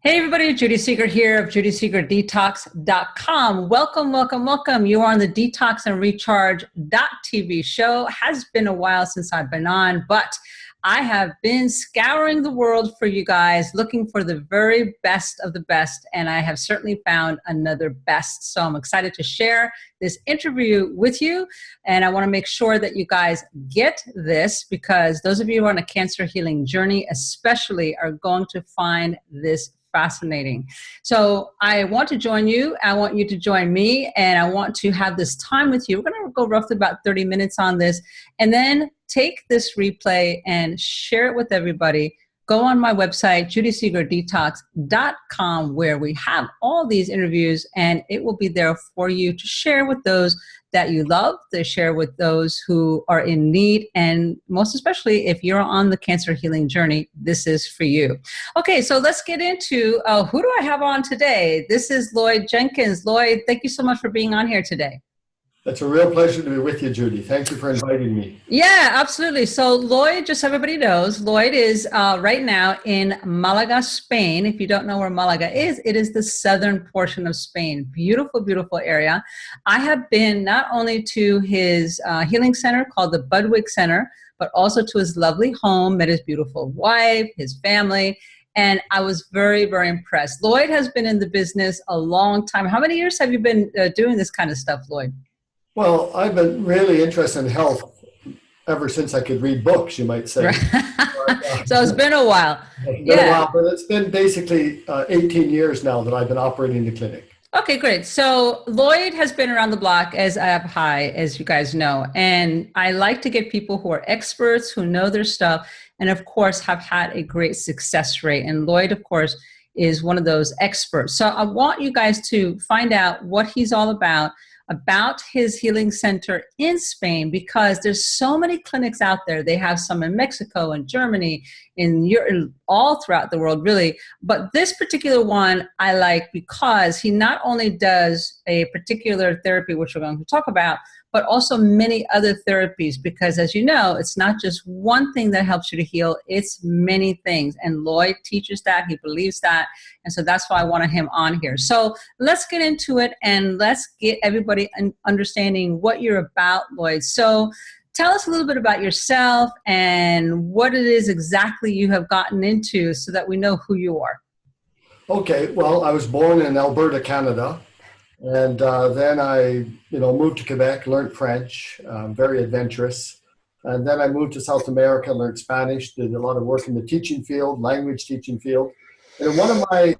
Hey everybody, Judy Seeger here of JudySeegerDetox.com. Welcome, welcome, welcome. You are on the Detox and Recharge TV show. Has been a while since I've been on, but I have been scouring the world for you guys, looking for the very best of the best, and I have certainly found another best. So I'm excited to share this interview with you, and I want to make sure that you guys get this because those of you who are on a cancer healing journey especially are going to find this fascinating. So I want to join you. I want you to join me, and I want to have this time with you. We're going to go roughly about 30 minutes on this, and then take this replay and share it with everybody. Go on my website, JudySeegerDetox.com, where we have all these interviews, and it will be there for you to share with those that you love, to share with those who are in need, and most especially if you're on the cancer healing journey, this is for you. Okay, so let's get into who do I have on today? This is Lloyd Jenkins. Lloyd, thank you so much for being on here today. It's a real pleasure to be with you, Judy. Thank you for inviting me. Yeah, absolutely. So Lloyd, just so everybody knows, Lloyd is right now in Malaga, Spain. If you don't know where Malaga is, it is the southern portion of Spain. Beautiful, beautiful area. I have been not only to his healing center called the Budwig Center, but also to his lovely home, met his beautiful wife, his family, and I was very, very impressed. Lloyd has been in the business a long time. How many years have you been doing this kind of stuff, Lloyd? Well, I've been really interested in health ever since I could read books, you might say. Right. So it's been a while. It's been a while, but it's been basically 18 years now that I've been operating the clinic. Okay, great. So Lloyd has been around the block as high, as you guys know. And I like to get people who are experts, who know their stuff, and of course have had a great success rate. And Lloyd, of course, is one of those experts. So I want you guys to find out what he's all about his healing center in Spain, because there's so many clinics out there. They have some in Mexico and Germany, in Europe, all throughout the world, really. But this particular one I like because he not only does a particular therapy, which we're going to talk about, but also many other therapies, because as you know, it's not just one thing that helps you to heal, it's many things. And Lloyd teaches that, he believes that. And so that's why I wanted him on here. So let's get into it and let's get everybody understanding what you're about, Lloyd. So tell us a little bit about yourself and what it is exactly you have gotten into so that we know who you are. Okay, well, I was born in Alberta, Canada. And then I, moved to Quebec, learned French, very adventurous. And then I moved to South America, learned Spanish, did a lot of work in the teaching field, language teaching field. And in one of my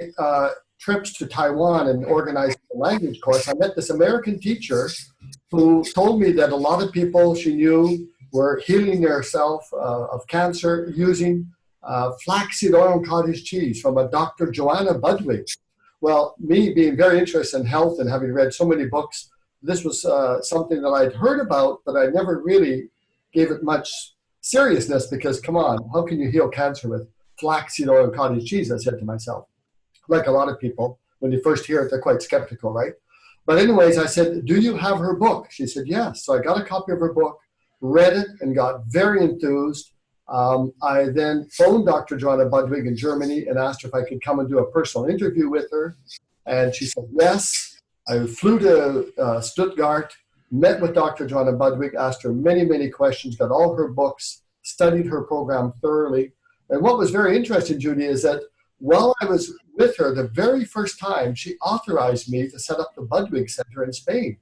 trips to Taiwan and organizing the language course, I met this American teacher who told me that a lot of people she knew were healing themselves of cancer using flaxseed oil and cottage cheese from a Dr. Joanna Budwig. Well, me being very interested in health and having read so many books, this was something that I'd heard about, but I never really gave it much seriousness because, come on, how can you heal cancer with flaxseed oil and cottage cheese, I said to myself. Like a lot of people, when they first hear it, they're quite skeptical, right? But anyways, I said, do you have her book? She said, yes. So I got a copy of her book, read it, and got very enthused. I then phoned Dr. Joanna Budwig in Germany and asked her if I could come and do a personal interview with her. And she said, yes. I flew to Stuttgart, met with Dr. Joanna Budwig, asked her many, many questions, got all her books, studied her program thoroughly. And what was very interesting, Judy, is that while I was with her, the very first time, she authorized me to set up the Budwig Center in Spain.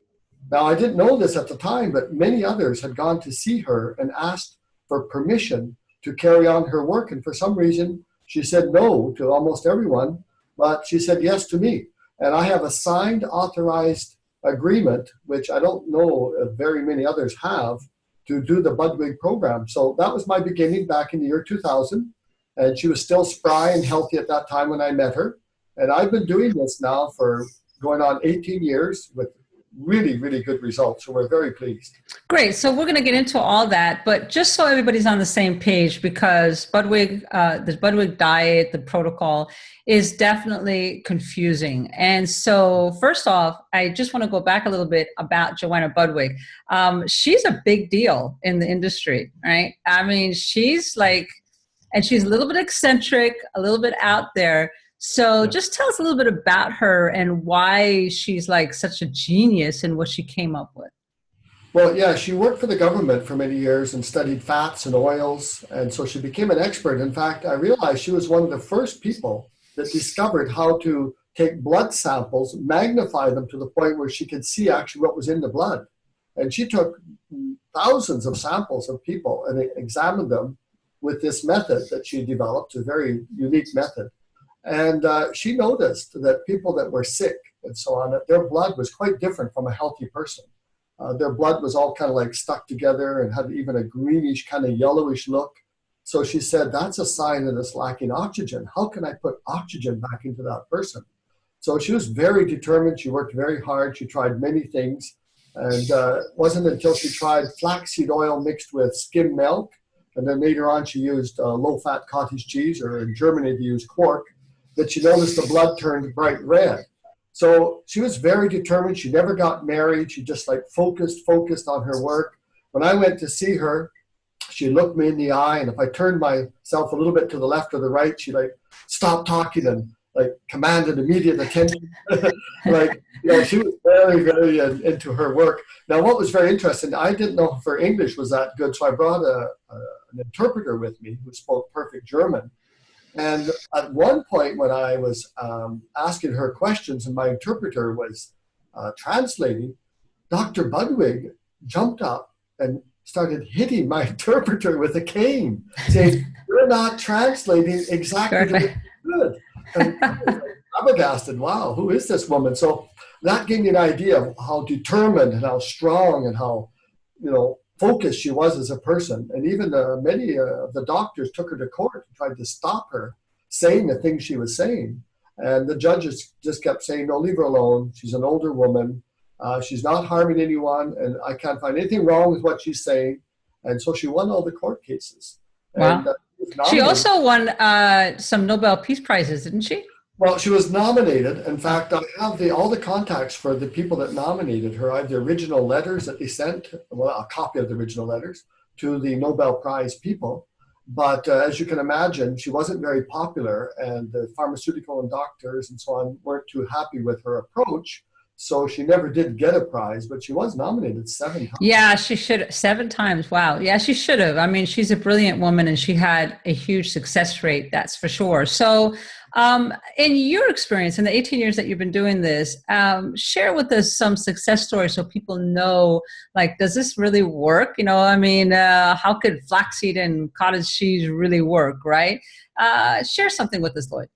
Now, I didn't know this at the time, but many others had gone to see her and asked for permission to carry on her work. And for some reason, she said no to almost everyone, but she said yes to me. And I have a signed, authorized agreement, which I don't know if very many others have, to do the Budwig program. So that was my beginning back in the year 2000. And she was still spry and healthy at that time when I met her. And I've been doing this now for going on 18 years with really, really good results. So we're very pleased. Great. So we're going to get into all that, but just so everybody's on the same page, because Budwig, the Budwig diet, the protocol is definitely confusing. And so first off, I just want to go back a little bit about Joanna Budwig. She's a big deal in the industry, right? I mean, she's like, and she's a little bit eccentric, a little bit out there. So Yeah. just tell us a little bit about her and why she's like such a genius and what she came up with. Well, yeah, she worked for the government for many years and studied fats and oils. And so she became an expert. In fact, I realized she was one of the first people that discovered how to take blood samples, magnify them to the point where she could see actually what was in the blood. And she took thousands of samples of people and examined them with this method that she developed, a very unique method. And she noticed that people that were sick and so on, that their blood was quite different from a healthy person. Their blood was all kind of like stuck together and had even a greenish kind of yellowish look. So she said, that's a sign that it's lacking oxygen. How can I put oxygen back into that person? So she was very determined. She worked very hard. She tried many things. And it wasn't until she tried flaxseed oil mixed with skim milk. And then later on, she used low-fat cottage cheese, or in Germany, they use quark, that she noticed the blood turned bright red. So she was very determined. She never got married. She just like focused on her work. When I went to see her, she looked me in the eye, and if I turned myself a little bit to the left or the right, she like stopped talking and like commanded immediate attention. Like, you know, she was very into her work. Now, what was very interesting, I didn't know if her English was that good, so I brought an interpreter with me who spoke perfect German. And at one point when I was asking her questions and my interpreter was translating, Dr. Budwig jumped up and started hitting my interpreter with a cane, saying, "You're not translating exactly the way you should." And I was like flabbergasted. Wow, who is this woman? So that gave me an idea of how determined and how strong and how, you know, focused she was as a person. And even many of the doctors took her to court and tried to stop her saying the things she was saying. And the judges just kept saying, no, leave her alone. She's an older woman. She's not harming anyone. And I can't find anything wrong with what she's saying. And so she won all the court cases. Wow. And, She also won some Nobel Peace Prizes, didn't she? Well, she was nominated. In fact, I have all the contacts for the people that nominated her. I have the original letters that they sent, well, a copy of the original letters to the Nobel Prize people. But as you can imagine, she wasn't very popular, and the pharmaceutical and doctors and so on weren't too happy with her approach. So she never did get a prize, but she was nominated 7 times. Yeah, she should. 7 times. Wow. Yeah, she should have. I mean, she's a brilliant woman and she had a huge success rate, that's for sure. So in your experience, in the 18 years that you've been doing this, share with us some success stories so people know, like, does this really work? You know, I mean, how could flaxseed and cottage cheese really work, right? Share something with us, Lloyd.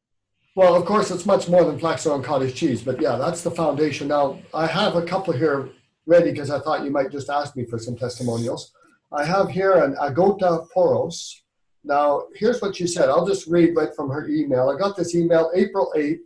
Well, of course, it's much more than flaxseed and cottage cheese, but yeah, that's the foundation. Now, I have a couple here ready because I thought you might just ask me for some testimonials. I have here an Agota Poros. Now, here's what she said. I'll just read right from her email. I got this email April 8th,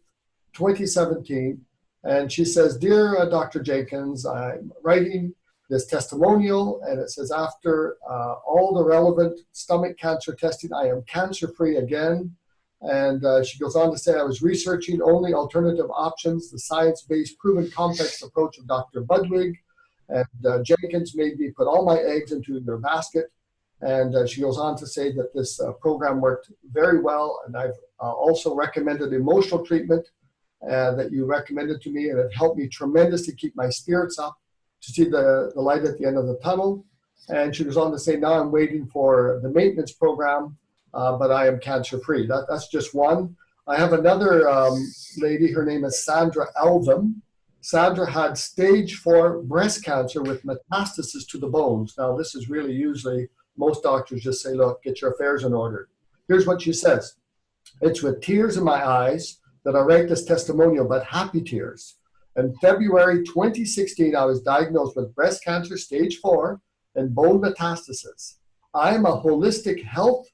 2017, and she says, Dear Dr. Jenkins, I'm writing this testimonial, and it says, after all the relevant stomach cancer testing, I am cancer-free again. And she goes on to say, I was researching only alternative options, the science-based proven complex approach of Dr. Budwig, and Jenkins made me put all my eggs into your basket. And she goes on to say that this program worked very well, and I've also recommended emotional treatment that you recommended to me, and it helped me tremendously keep my spirits up to see the light at the end of the tunnel. And she goes on to say, now I'm waiting for the maintenance program, but I am cancer-free. That's just one. I have another lady, her name is Sandra Elvin. Sandra had stage 4 breast cancer with metastasis to the bones. Now, this is really usually, most doctors just say, look, get your affairs in order. Here's what she says. It's with tears in my eyes that I write this testimonial, but happy tears. In February 2016, I was diagnosed with breast cancer stage 4 and bone metastasis. I am a holistic health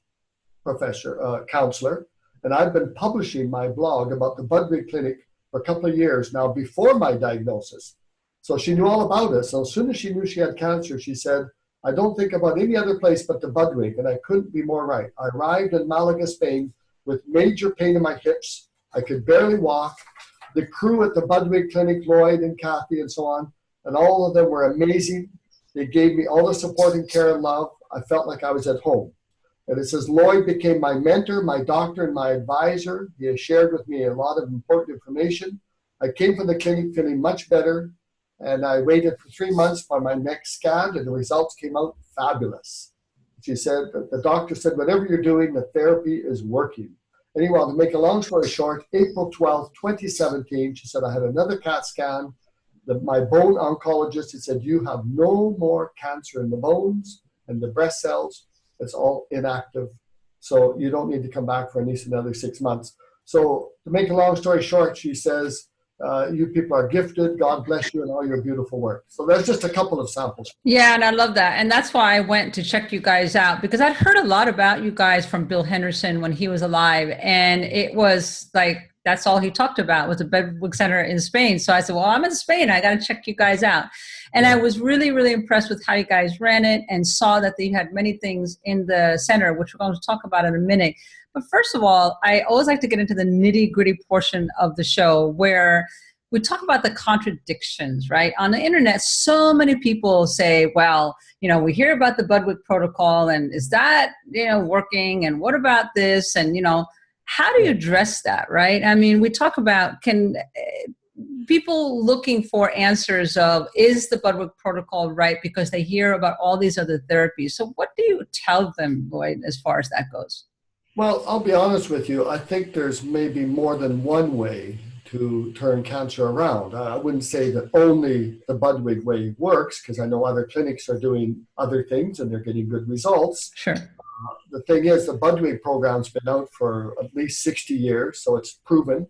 counselor, and I've been publishing my blog about the Budwig Clinic for a couple of years now before my diagnosis. So she knew all about it. So as soon as she knew she had cancer, she said, I don't think about any other place but the Budwig, and I couldn't be more right. I arrived in Malaga, Spain with major pain in my hips. I could barely walk. The crew at the Budwig Clinic, Lloyd and Kathy and so on, and all of them were amazing. They gave me all the support and care and love. I felt like I was at home. And it says, Lloyd became my mentor, my doctor, and my advisor. He has shared with me a lot of important information. I came from the clinic feeling much better, and I waited for 3 months for my next scan, and the results came out fabulous. She said, the doctor said, whatever you're doing, the therapy is working. Anyway, to make a long story short, April 12th, 2017, she said, I had another CAT scan. My bone oncologist had said, you have no more cancer in the bones and the breast cells. It's all inactive. So you don't need to come back for at least another 6 months. So to make a long story short, she says, you people are gifted. God bless you and all your beautiful work. So there's just a couple of samples. Yeah, and I love that. And that's why I went to check you guys out, because I'd heard a lot about you guys from Bill Henderson when he was alive. And it was like, that's all he talked about was the Budwig Center in Spain. So I said, well, I'm in Spain. I got to check you guys out. And I was really, really impressed with how you guys ran it and saw that they had many things in the center, which we're going to talk about in a minute. But first of all, I always like to get into the nitty gritty portion of the show where we talk about the contradictions, right? On the internet, so many people say, well, we hear about the Budwig protocol and is that, working? And what about this? And, how do you address that, right? I mean, we talk about people looking for answers of, is the Budwig protocol right? Because they hear about all these other therapies. So what do you tell them, Lloyd, as far as that goes? Well, I'll be honest with you. I think there's maybe more than one way to turn cancer around. I wouldn't say that only the Budwig way works, because I know other clinics are doing other things and they're getting good results. Sure. The thing is, the Budwig program's been out for at least 60 years, so it's proven.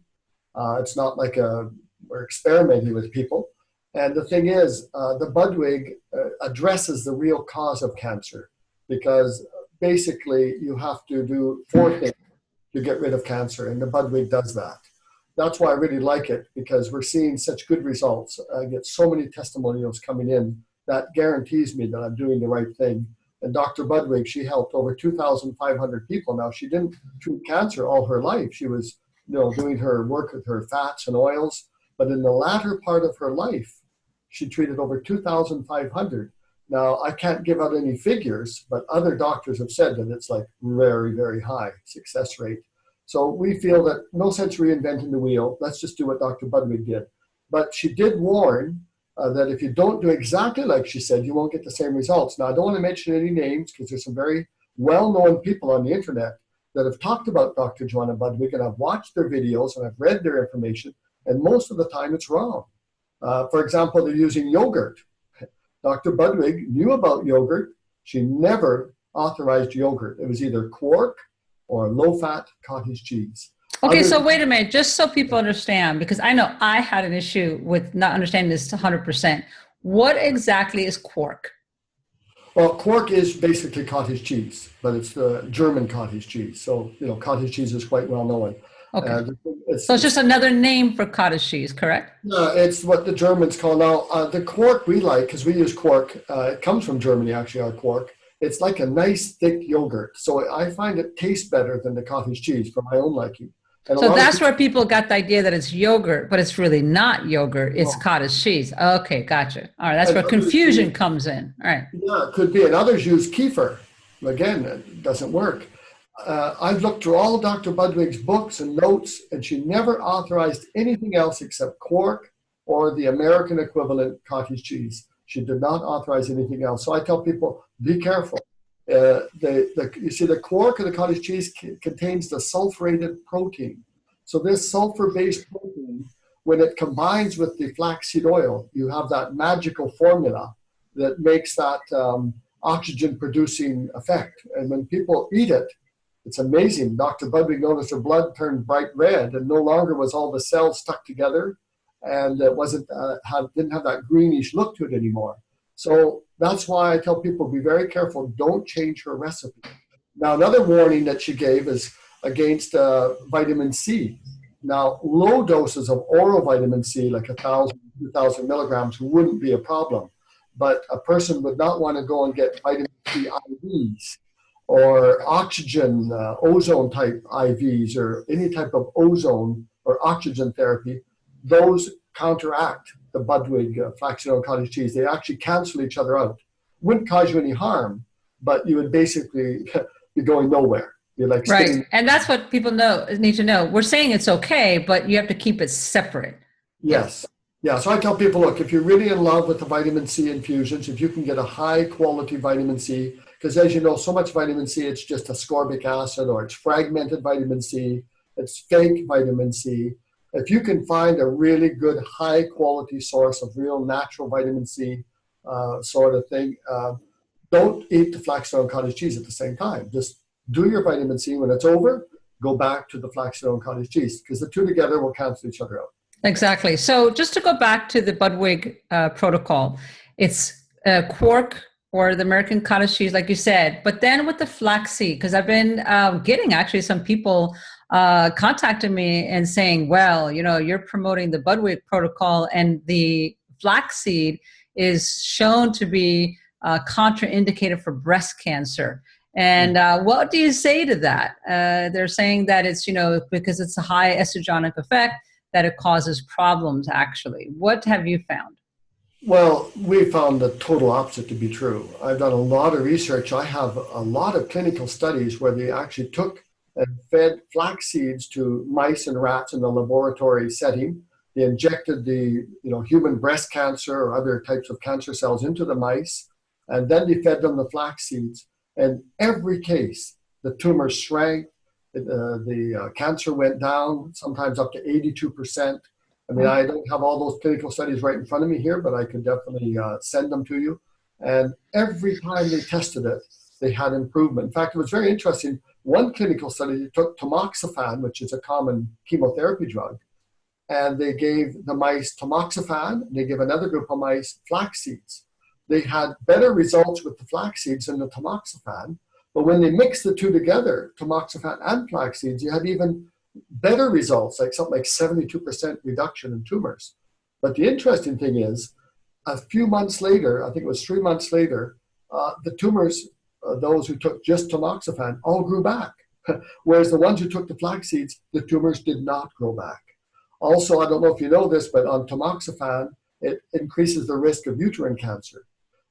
It's not like we're experimenting with people. And the thing is, the Budwig addresses the real cause of cancer, because basically you have to do 4 things to get rid of cancer, and the Budwig does that. That's why I really like it, because we're seeing such good results. I get so many testimonials coming in that guarantees me that I'm doing the right thing. And Dr. Budwig, she helped over 2,500 people. Now, she didn't treat cancer all her life. She was, doing her work with her fats and oils. But in the latter part of her life, she treated over 2,500. Now, I can't give out any figures, but other doctors have said that it's like very, very high success rate. So we feel that no sense reinventing the wheel. Let's just do what Dr. Budwig did. But she did warn that if you don't do exactly like she said, you won't get the same results. Now, I don't want to mention any names because there's some very well-known people on the internet that have talked about Dr. Joanna Budwig, and I've watched their videos and I've read their information, and most of the time it's wrong. For example, they're using yogurt. Dr. Budwig knew about yogurt. She never authorized yogurt. It was either quark or low-fat cottage cheese. Okay, so wait a minute, just so people understand, because I know I had an issue with not understanding this 100%. What exactly is quark? Well, quark is basically cottage cheese, but it's the German cottage cheese. So, cottage cheese is quite well known. Okay. So it's just another name for cottage cheese, correct? No, it's what the Germans call now. The quark we like, because we use quark, it comes from Germany, actually, our quark. It's like a nice, thick yogurt. So I find it tastes better than the cottage cheese for my own liking. And so that's where people got the idea that it's yogurt, but it's really not yogurt. It's cottage cheese. Okay, gotcha. All right, that's where confusion comes in. All right. Yeah, it could be. And others use kefir. Again, it doesn't work. I've looked through all of Dr. Budwig's books and notes, and she never authorized anything else except quark or the American equivalent cottage cheese. She did not authorize anything else. So I tell people, be careful. You see, the quark of the cottage cheese contains the sulfurated protein. So this sulfur-based protein, when it combines with the flaxseed oil, you have that magical formula that makes that oxygen-producing effect. And when people eat it, it's amazing. Dr. Budwig noticed her blood turned bright red, and no longer was all the cells stuck together, and it didn't have that greenish look to it anymore. So that's why I tell people, be very careful. Don't change her recipe. Now, another warning that she gave is against vitamin C. Now, low doses of oral vitamin C, like 1,000, 2,000 milligrams, wouldn't be a problem. But a person would not want to go and get vitamin C IVs or oxygen, ozone type IVs, or any type of ozone or oxygen therapy. Those counteract the Budwig flaxseed oil cottage cheese. They actually cancel each other out. Wouldn't cause you any harm, but you would basically be going nowhere. You're like Right. And that's what people need to know. We're saying it's okay, but you have to keep it separate. Yes. Yeah. So I tell people, look, if you're really in love with the vitamin C infusions, if you can get a high quality vitamin C, because as you know, so much vitamin C, it's just ascorbic acid or it's fragmented vitamin C, it's fake vitamin C. If you can find a really good high quality source of real natural vitamin C sort of thing, don't eat the flaxseed oil and cottage cheese at the same time. Just do your vitamin C. When it's over, go back to the flaxseed oil and cottage cheese, because the two together will cancel each other out. Exactly. So just to go back to the Budwig protocol, it's quark or the American cottage cheese, like you said, but then with the flaxseed, because I've been getting actually some people contacting me and saying, well, you're promoting the Budwig protocol and the flaxseed is shown to be contraindicated for breast cancer. And what do you say to that? They're saying that it's, because it's a high estrogenic effect, that it causes problems, actually. What have you found? Well, we found the total opposite to be true. I've done a lot of research. I have a lot of clinical studies where they actually took and fed flax seeds to mice and rats in the laboratory setting. They injected the human breast cancer or other types of cancer cells into the mice, and then they fed them the flax seeds. And every case, the tumor shrank, the cancer went down, sometimes up to 82%. I mean, I don't have all those clinical studies right in front of me here, but I could definitely send them to you. And every time they tested it, they had improvement. In fact, it was very interesting. One clinical study, they took tamoxifen, which is a common chemotherapy drug, and they gave the mice tamoxifen, and they gave another group of mice flax seeds. They had better results with the flax seeds than the tamoxifen, but when they mixed the two together, tamoxifen and flax seeds, you had even better results, like something like 72% reduction in tumors. But the interesting thing is, a few months later, I think it was 3 months later, the tumors, those who took just tamoxifen, all grew back. Whereas the ones who took the flax seeds, the tumors did not grow back. Also, I don't know if you know this, but on tamoxifen, it increases the risk of uterine cancer.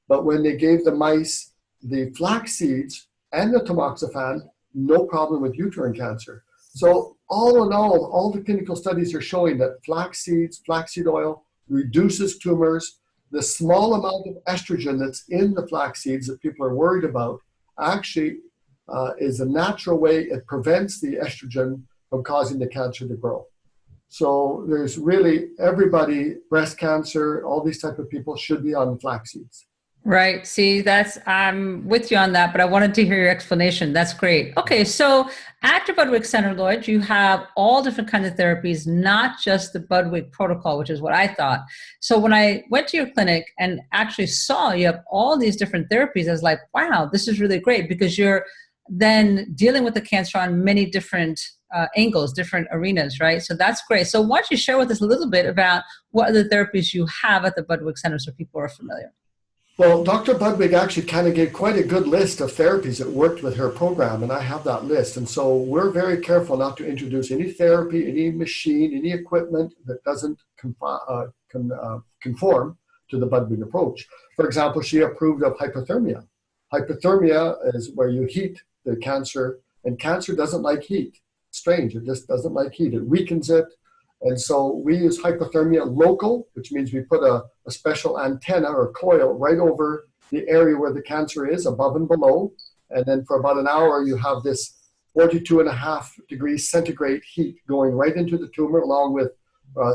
But when they gave the mice the flax seeds and the tamoxifen, no problem with uterine cancer. So all in all the clinical studies are showing that flax seeds, flaxseed oil reduces tumors. The small amount of estrogen that's in the flax seeds that people are worried about actually is a natural way. It prevents the estrogen from causing the cancer to grow. So there's really everybody, breast cancer, all these type of people should be on flax seeds. Right. See, I'm with you on that, but I wanted to hear your explanation. That's great. Okay. So at your Budwig Center, Lloyd, you have all different kinds of therapies, not just the Budwig protocol, which is what I thought. So when I went to your clinic and actually saw you have all these different therapies, I was like, wow, this is really great, because you're then dealing with the cancer on many different angles, different arenas, right? So that's great. So why don't you share with us a little bit about what other therapies you have at the Budwig Center so people are familiar? Well, Dr. Budwig actually kind of gave quite a good list of therapies that worked with her program, and I have that list. And so we're very careful not to introduce any therapy, any machine, any equipment that doesn't conform to the Budwig approach. For example, she approved of hypothermia. Hypothermia is where you heat the cancer, and cancer doesn't like heat. It's strange, it just doesn't like heat. It weakens it. And so we use hypothermia local, which means we put a special antenna or coil right over the area where the cancer is, above and below. And then for about an hour, you have this 42.5 degrees centigrade heat going right into the tumor, along with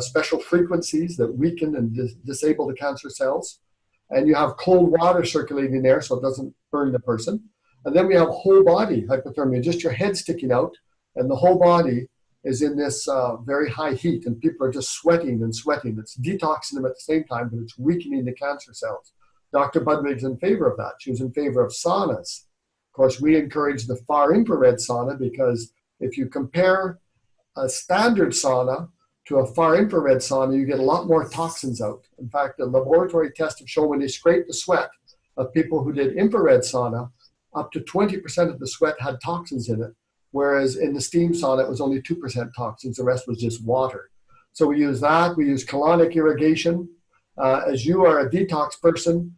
special frequencies that weaken and disable the cancer cells. And you have cold water circulating there so it doesn't burn the person. And then we have whole body hypothermia, just your head sticking out, and the whole body is in this very high heat, and people are just sweating and sweating. It's detoxing them at the same time, but it's weakening the cancer cells. Dr. Budwig's in favor of that. She was in favor of saunas. Of course, we encourage the far infrared sauna, because if you compare a standard sauna to a far infrared sauna, you get a lot more toxins out. In fact, the laboratory tests have shown when they scrape the sweat of people who did infrared sauna, up to 20% of the sweat had toxins in it. Whereas in the steam sauna, it was only 2% toxins. The rest was just water. So we use that. We use colonic irrigation. As you are a detox person,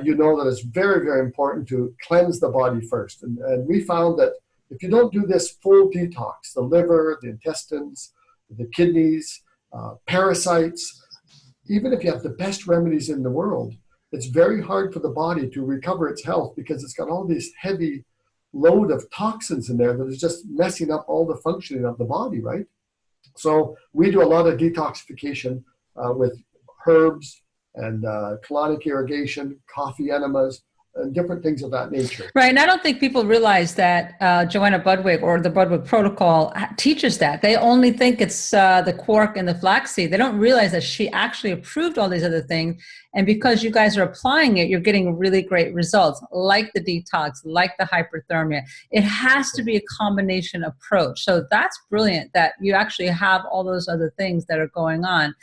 you know that it's very, very important to cleanse the body first. And we found that if you don't do this full detox, the liver, the intestines, the kidneys, parasites, even if you have the best remedies in the world, it's very hard for the body to recover its health because it's got all these heavy load of toxins in there that is just messing up all the functioning of the body, right? So we do a lot of detoxification with herbs and colonic irrigation, coffee enemas, and different things of that nature. Right. And I don't think people realize that Joanna Budwig or the Budwig protocol teaches that. They only think it's the quark and the flaxseed. They don't realize that she actually approved all these other things. And because you guys are applying it, you're getting really great results, like the detox, like the hyperthermia. It has to be a combination approach. So that's brilliant that you actually have all those other things that are going on.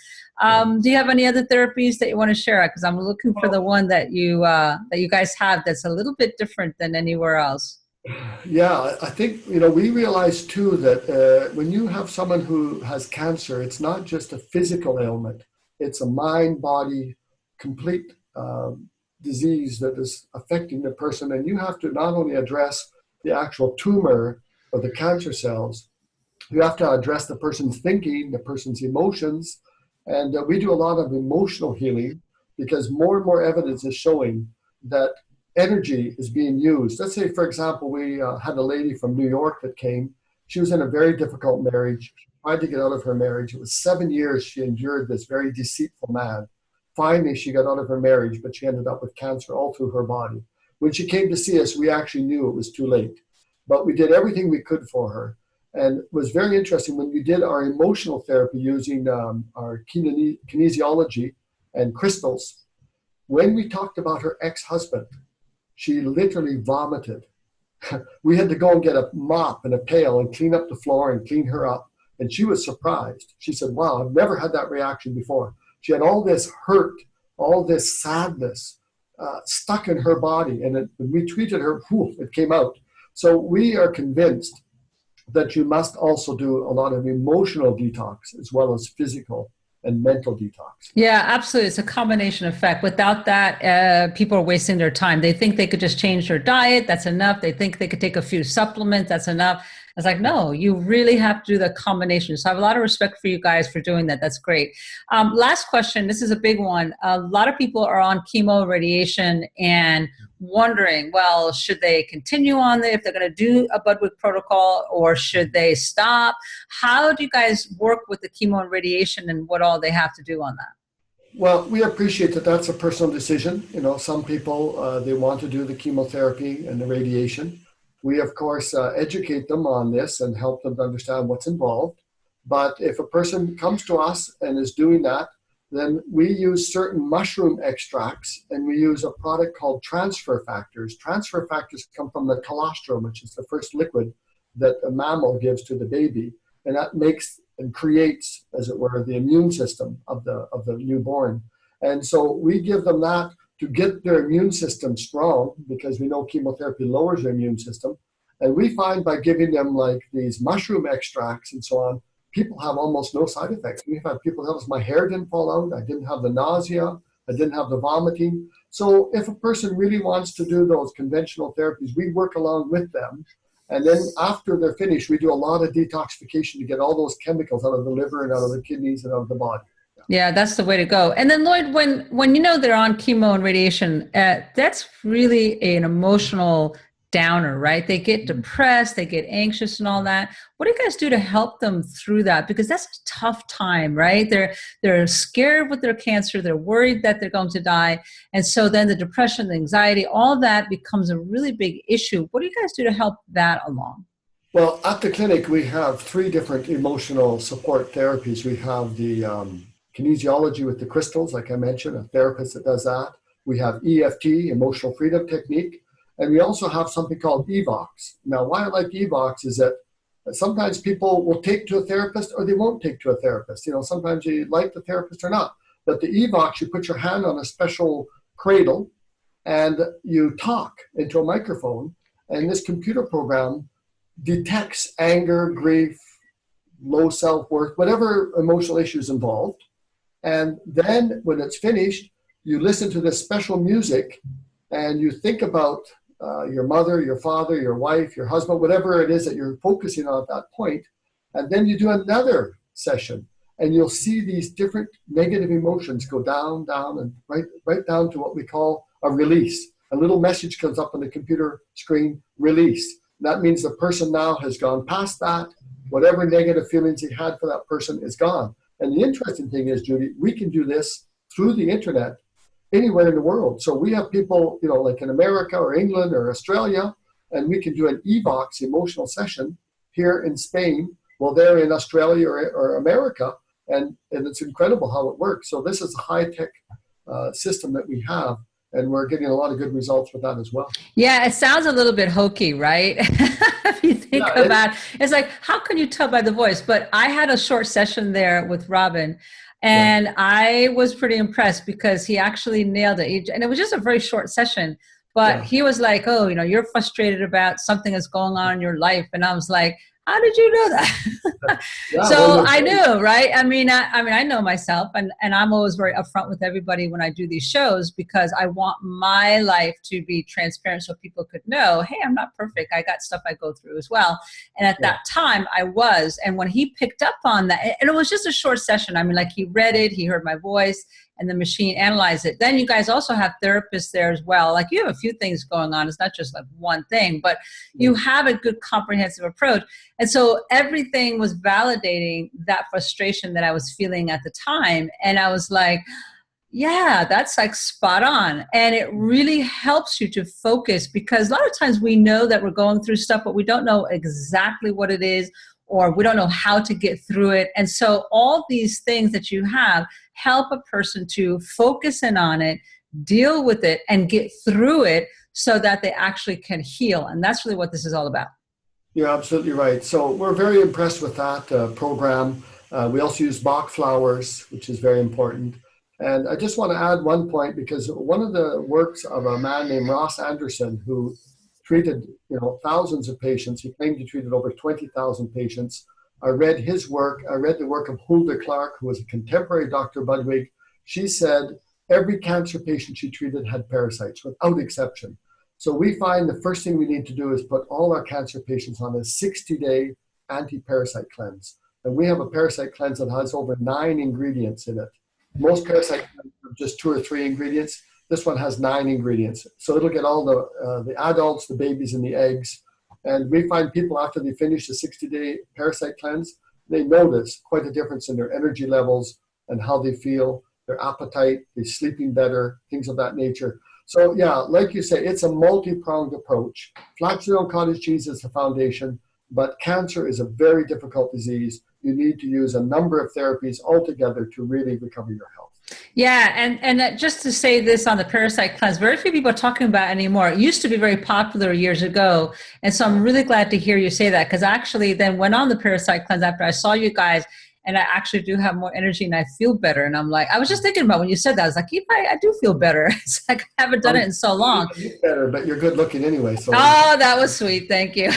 Do you have any other therapies that you want to share? Because I'm looking for the one that you guys have that's a little bit different than anywhere else. Yeah, I think, we realize too that when you have someone who has cancer, it's not just a physical ailment. It's a mind, body, complete disease that is affecting the person. And you have to not only address the actual tumor or the cancer cells, you have to address the person's thinking, the person's emotions. And we do a lot of emotional healing because more and more evidence is showing that energy is being used. Let's say, for example, we had a lady from New York that came. She was in a very difficult marriage, tried to get out of her marriage. It was 7 years she endured this very deceitful man. Finally, she got out of her marriage, but she ended up with cancer all through her body. When she came to see us, we actually knew it was too late. But we did everything we could for her. And it was very interesting when we did our emotional therapy using our kinesiology and crystals. When we talked about her ex-husband, she literally vomited. We had to go and get a mop and a pail and clean up the floor and clean her up. And she was surprised. She said, wow, I've never had that reaction before. She had all this hurt, all this sadness stuck in her body. And when we treated her, it came out. So we are convinced that you must also do a lot of emotional detox as well as physical and mental detox. Yeah, absolutely. It's a combination effect. Without that, people are wasting their time. They think they could just change their diet. That's enough. They think they could take a few supplements. That's enough. It's like, no, you really have to do the combination. So I have a lot of respect for you guys for doing that. That's great. Last question. This is a big one. A lot of people are on chemo radiation and wondering, well, should they continue on if they're going to do a Budwig protocol, or should they stop? How do you guys work with the chemo and radiation and what all they have to do on that? Well, we appreciate that that's a personal decision. Some people, they want to do the chemotherapy and the radiation. We, of course, educate them on this and help them to understand what's involved. But if a person comes to us and is doing that, then we use certain mushroom extracts and we use a product called transfer factors. Transfer factors come from the colostrum, which is the first liquid that a mammal gives to the baby. And that makes and creates, as it were, the immune system of the newborn. And so we give them that to get their immune system strong, because we know chemotherapy lowers their immune system. And we find by giving them like these mushroom extracts and so on, people have almost no side effects. We've had people tell us my hair didn't fall out, I didn't have the nausea, I didn't have the vomiting. So if a person really wants to do those conventional therapies, we work along with them. And then after they're finished, we do a lot of detoxification to get all those chemicals out of the liver and out of the kidneys and out of the body. Yeah, that's the way to go. And then Lloyd, when they're on chemo and radiation, that's really an emotional downer, right? They get depressed, they get anxious and all that. What do you guys do to help them through that? Because that's a tough time, right? They're scared with their cancer. They're worried that they're going to die. And so then the depression, the anxiety, all that becomes a really big issue. What do you guys do to help that along? Well, at the clinic, we have 3 different emotional support therapies. We have the kinesiology with the crystals, like I mentioned, a therapist that does that. We have EFT, emotional freedom technique. And we also have something called EVOX. Now, why I like EVOX is that sometimes people will take to a therapist or they won't take to a therapist. Sometimes you like the therapist or not. But the EVOX, you put your hand on a special cradle and you talk into a microphone. And this computer program detects anger, grief, low self-worth, whatever emotional issues involved. And then when it's finished, you listen to this special music and you think about your mother, your father, your wife, your husband, whatever it is that you're focusing on at that point. And then you do another session and you'll see these different negative emotions go down, down, and right down to what we call a release. A little message comes up on the computer screen, release. That means the person now has gone past that. Whatever negative feelings he had for that person is gone. And the interesting thing is, Judy, we can do this through the internet anywhere in the world. So we have people, like in America or England or Australia, and we can do an EVOX emotional session here in Spain, while they're in Australia or America. And it's incredible how it works. So this is a high-tech system that we have. And we're getting a lot of good results with that as well. Yeah, it sounds a little bit hokey, right? If you think about it, it's like, how can you tell by the voice? But I had a short session there with Robin, and I was pretty impressed because he actually nailed it. And it was just a very short session, but he was like, oh, you're frustrated about something that's going on in your life. And I was like, how did you know that? So I knew, right? I mean, I know myself, and I'm always very upfront with everybody when I do these shows because I want my life to be transparent so people could know, hey, I'm not perfect. I got stuff I go through as well. And at that time I was, and when he picked up on that, and it was just a short session. I mean, like he read it, he heard my voice, and the machine analyzed it. Then you guys also have therapists there as well. Like you have a few things going on. It's not just like one thing, but you have a good comprehensive approach. And so everything was validating that frustration that I was feeling at the time. And I was like, yeah, that's like spot on. And it really helps you to focus because a lot of times we know that we're going through stuff, but we don't know exactly what it is, or we don't know how to get through it. And so all these things that you have help a person to focus in on it, deal with it, and get through it so that they actually can heal. And that's really what this is all about. You're absolutely right. So we're very impressed with that program. We also use Bach flowers, which is very important. And I just want to add one point, because one of the works of a man named Ross Anderson, who treated thousands of patients, he claimed he treated over 20,000 patients. I read his work. I read the work of Hulda Clark, who was a contemporary Dr. Budwig. She said every cancer patient she treated had parasites, without exception. So we find the first thing we need to do is put all our cancer patients on a 60-day anti-parasite cleanse. And we have a parasite cleanse that has over 9 ingredients in it. Most parasite cleanses have just 2 or 3 ingredients. This one has 9 ingredients. So it'll get all the adults, the babies, and the eggs. And we find people after they finish the 60-day parasite cleanse, they notice quite a difference in their energy levels and how they feel, their appetite, they're sleeping better, things of that nature. So yeah, like you say, it's a multi-pronged approach. Flaxseed and cottage cheese is the foundation, but cancer is a very difficult disease. You need to use a number of therapies altogether to really recover your health. Yeah, and just to say this on the parasite cleanse, very few people are talking about it anymore. It used to be very popular years ago, and so I'm really glad to hear you say that, because I actually then went on the parasite cleanse after I saw you guys, and I actually do have more energy and I feel better. And I'm like, I was just thinking about when you said that, I was like, I do feel better. It's like I haven't done it in so long. You feel better, but you're good looking anyway. So. Oh, that was sweet. Thank you.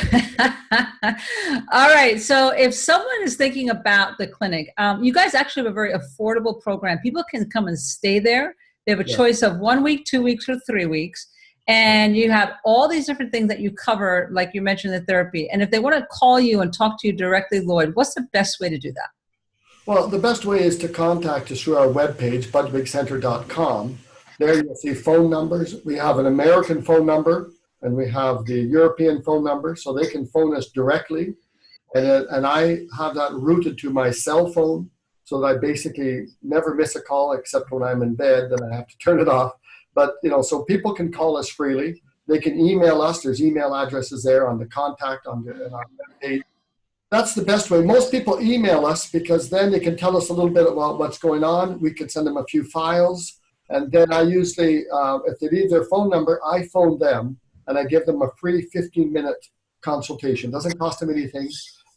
All right. So if someone is thinking about the clinic, you guys actually have a very affordable program. People can come and stay there. They have a choice of 1 week, 2 weeks, or 3 weeks. And you have all these different things that you cover, like you mentioned, the therapy. And if they want to call you and talk to you directly, Lloyd, what's the best way to do that? Well, the best way is to contact us through our webpage, budwigcenter.com. There you'll see phone numbers. We have an American phone number, and we have the European phone number, so they can phone us directly. And I have that routed to my cell phone, so that I basically never miss a call except when I'm in bed, then I have to turn it off. But, so people can call us freely. They can email us. There's email addresses there on the contact on our webpage. That's the best way. Most people email us because then they can tell us a little bit about what's going on. We can send them a few files. And then I usually, if they leave their phone number, I phone them and I give them a free 15-minute consultation. Doesn't cost them anything.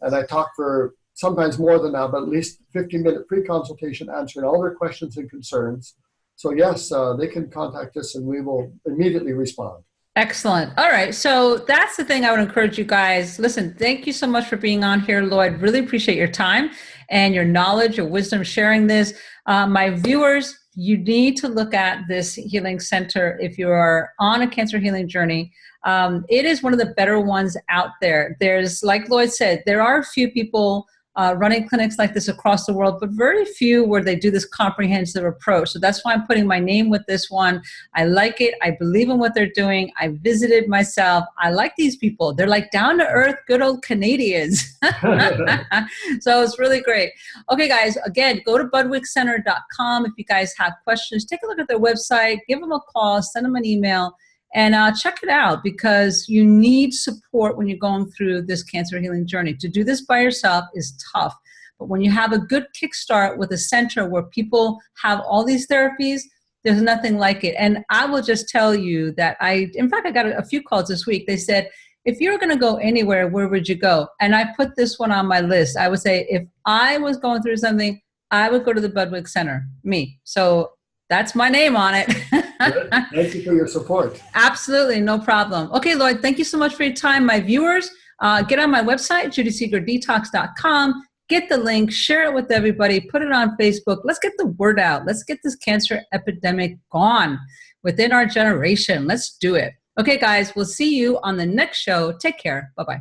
And I talk for sometimes more than that, but at least 15-minute free consultation answering all their questions and concerns. So yes, they can contact us and we will immediately respond. Excellent. All right. So that's the thing I would encourage you guys. Listen, thank you so much for being on here, Lloyd. Really appreciate your time and your knowledge, your wisdom, sharing this. My viewers, you need to look at this healing center if you are on a cancer healing journey. It is one of the better ones out there. There's, like Lloyd said, there are a few people running clinics like this across the world, but very few where they do this comprehensive approach. So that's why I'm putting my name with this one. I like it. I believe in what they're doing. I visited myself. I like these people. They're like down to earth, good old Canadians. So it's really great. Okay, guys, again, go to budwigcenter.com. If you guys have questions, take a look at their website, give them a call, send them an email. And check it out, because you need support when you're going through this cancer healing journey. To do this by yourself is tough. But when you have a good kickstart with a center where people have all these therapies, there's nothing like it. And I will just tell you that in fact, I got a few calls this week. They said, if you're going to go anywhere, where would you go? And I put this one on my list. I would say, if I was going through something, I would go to the Budwig Center, me. So that's my name on it. Thank you for your support. Absolutely, no problem. Okay, Lloyd, thank you so much for your time. My viewers, get on my website, judyseegerdetox.com. Get the link, share it with everybody, put it on Facebook. Let's get the word out. Let's get this cancer epidemic gone within our generation. Let's do it. Okay, guys, we'll see you on the next show. Take care. Bye-bye.